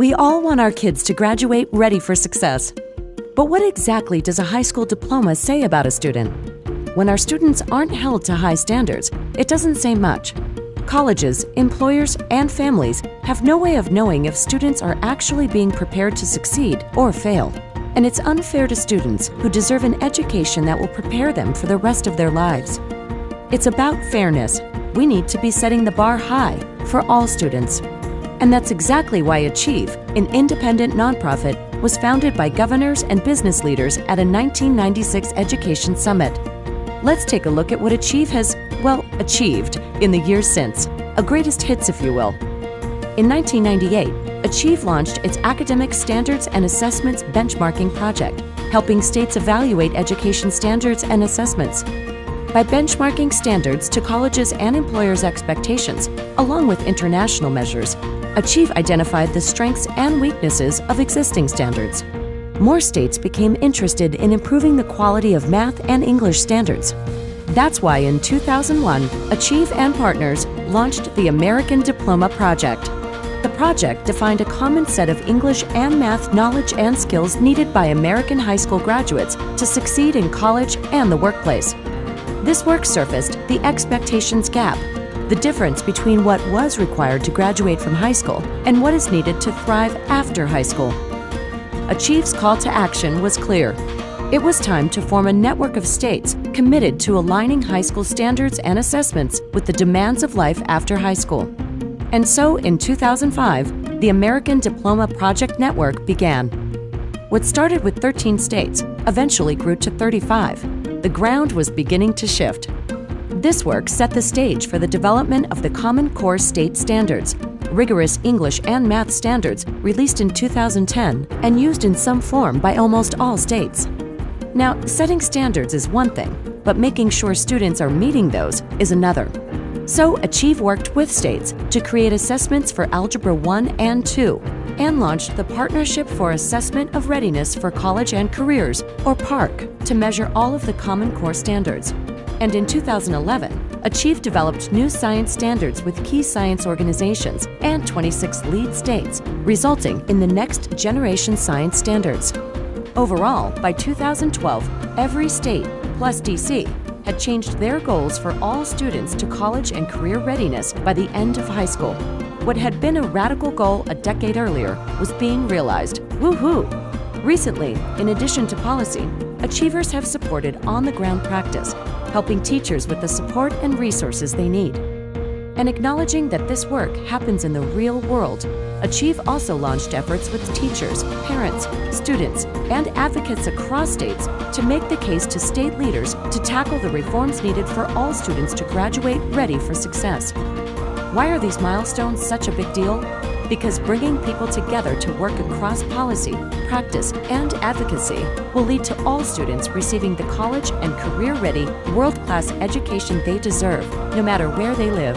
We all want our kids to graduate ready for success. But what exactly does a high school diploma say about a student? When our students aren't held to high standards, it doesn't say much. Colleges, employers, and families have no way of knowing if students are actually being prepared to succeed or fail. And it's unfair to students who deserve an education that will prepare them for the rest of their lives. It's about fairness. We need to be setting the bar high for all students. And that's exactly why Achieve, an independent nonprofit, was founded by governors and business leaders at a 1996 education summit. Let's take a look at what Achieve has, achieved in the years since, a greatest hits, if you will. In 1998, Achieve launched its Academic Standards and Assessments Benchmarking Project, helping states evaluate education standards and assessments. By benchmarking standards to colleges' and employers' expectations, along with international measures, Achieve identified the strengths and weaknesses of existing standards. More states became interested in improving the quality of math and English standards. That's why in 2001, Achieve and partners launched the American Diploma Project. The project defined a common set of English and math knowledge and skills needed by American high school graduates to succeed in college and the workplace. This work surfaced the expectations gap, the difference between what was required to graduate from high school and what is needed to thrive after high school. Achieve's call to action was clear. It was time to form a network of states committed to aligning high school standards and assessments with the demands of life after high school. And so in 2005, the American Diploma Project Network began. What started with 13 states eventually grew to 35. The ground was beginning to shift. This work set the stage for the development of the Common Core State Standards, rigorous English and math standards released in 2010 and used in some form by almost all states. Now, setting standards is one thing, but making sure students are meeting those is another. So Achieve worked with states to create assessments for Algebra 1 and 2 and launched the Partnership for Assessment of Readiness for College and Careers, or PARC, to measure all of the Common Core standards. And in 2011, Achieve developed new science standards with key science organizations and 26 lead states, resulting in the next generation science standards. Overall, by 2012, every state, plus DC, had changed their goals for all students to college and career readiness by the end of high school. What had been a radical goal a decade earlier was being realized. Woohoo! Recently, in addition to policy, Achievers have supported on-the-ground practice, helping teachers with the support and resources they need. And acknowledging that this work happens in the real world, Achieve also launched efforts with teachers, parents, students, and advocates across states to make the case to state leaders to tackle the reforms needed for all students to graduate ready for success. Why are these milestones such a big deal? Because bringing people together to work across policy, practice, and advocacy will lead to all students receiving the college and career-ready, world-class education they deserve, no matter where they live.